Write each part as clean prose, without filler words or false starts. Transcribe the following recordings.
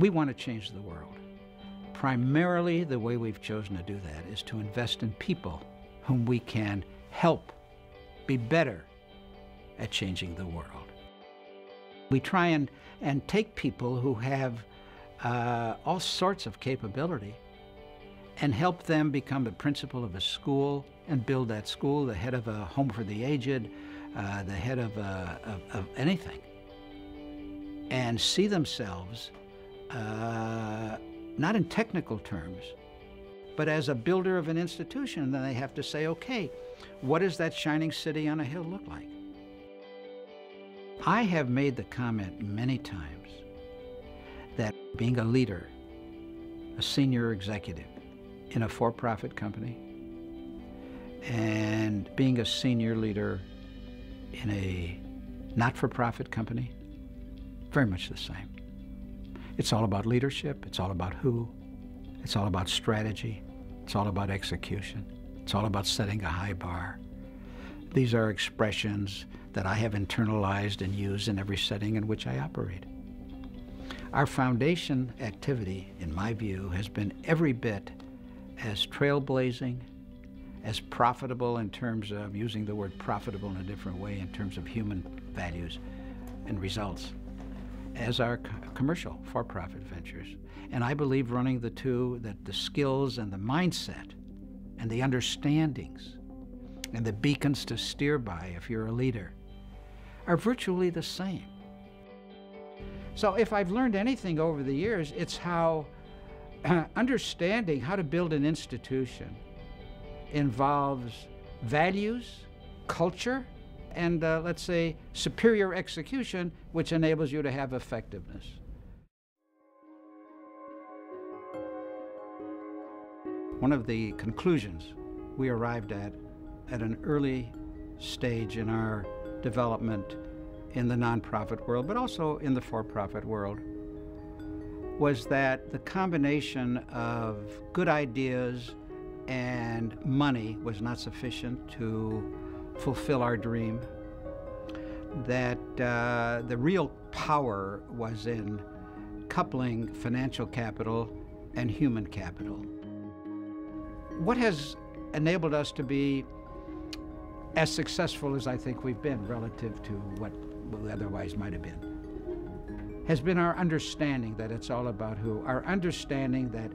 We want to change the world. Primarily, the way we've chosen to do that is to invest in people whom we can help be better at changing the world. We try and take people who have all sorts of capability and help them become the principal of a school and build that school, the head of a home for the aged, the head of anything, and see themselves not in technical terms, but as a builder of an institution. Then they have to say, okay, what does that shining city on a hill look like? I have made the comment many times that being a leader, a senior executive in a for-profit company, and being a senior leader in a not-for-profit company, very much the same. It's all about leadership, it's all about who, it's all about strategy, it's all about execution, it's all about setting a high bar. These are expressions that I have internalized and used in every setting in which I operate. Our foundation activity, in my view, has been every bit as trailblazing, as profitable in terms of using the word profitable in a different way in terms of human values and results, as our commercial for-profit ventures. And I believe running the two, that the skills and the mindset and the understandings and the beacons to steer by if you're a leader are virtually the same. So if I've learned anything over the years, it's how understanding how to build an institution involves values, culture, and let's say superior execution, which enables you to have effectiveness. One of the conclusions we arrived at an early stage in our development in the nonprofit world, but also in the for-profit world, was that the combination of good ideas and money was not sufficient to fulfill our dream, that the real power was in coupling financial capital and human capital. What has enabled us to be as successful as I think we've been relative to what we otherwise might have been has been our understanding that it's all about who, our understanding that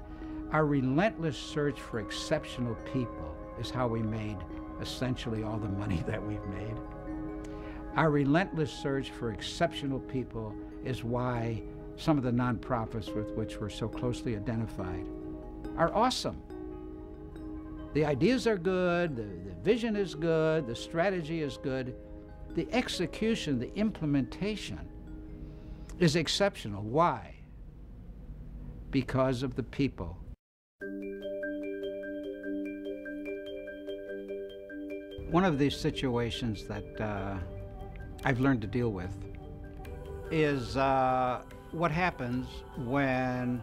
our relentless search for exceptional people is how we made essentially all the money that we've made. Our relentless search for exceptional people is why some of the nonprofits with which we're so closely identified are awesome. The ideas are good, the vision is good, the strategy is good. The execution, the implementation is exceptional. Why? Because of the people. One of these situations that I've learned to deal with is what happens when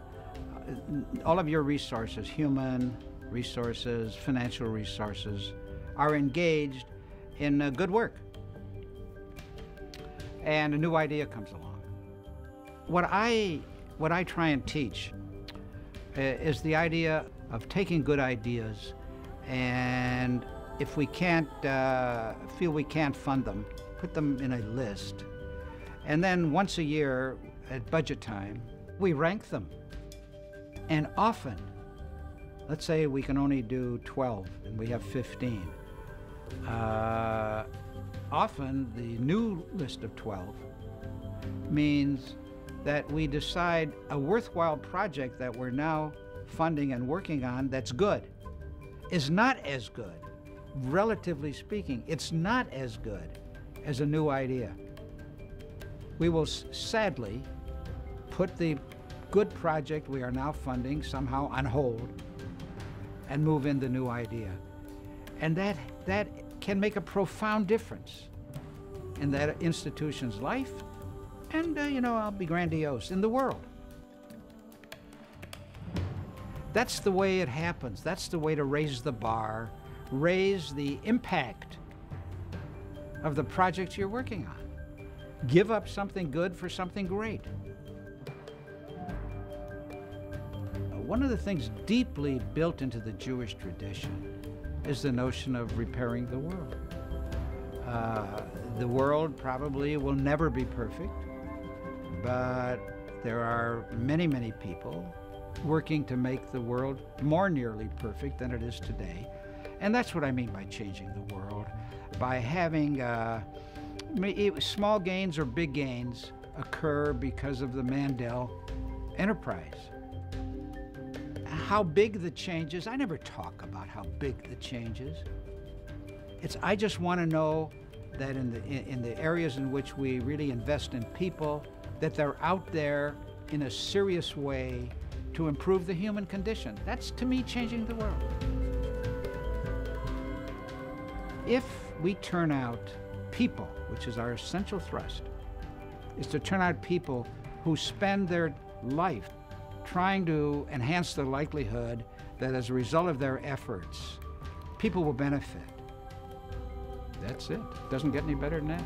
all of your resources, human resources, financial resources, are engaged in good work, and a new idea comes along. What I try and teach is the idea of taking good ideas, and if we can't feel we can't fund them, put them in a list, and then once a year at budget time, we rank them. And often, let's say we can only do 12 and we have 15. Often the new list of 12 means that we decide a worthwhile project that we're now funding and working on that's good is not as good. Relatively speaking, it's not as good as a new idea. We will sadly put the good project we are now funding somehow on hold and move in the new idea. And that can make a profound difference in that institution's life and, I'll be grandiose, in the world. That's the way it happens. That's the way to raise the bar, raise the impact of the projects you're working on. Give up something good for something great. One of the things deeply built into the Jewish tradition is the notion of repairing the world. The world probably will never be perfect, but there are many, many people working to make the world more nearly perfect than it is today. And that's what I mean by changing the world, by having small gains or big gains occur because of the Mandel enterprise. How big the change is, I never talk about how big the change is. I just want to know that in the areas in which we really invest in people, that they're out there in a serious way to improve the human condition. That's, to me, changing the world. If we turn out people, which is our essential thrust, is to turn out people who spend their life trying to enhance the likelihood that as a result of their efforts, people will benefit. That's it. Doesn't get any better than that.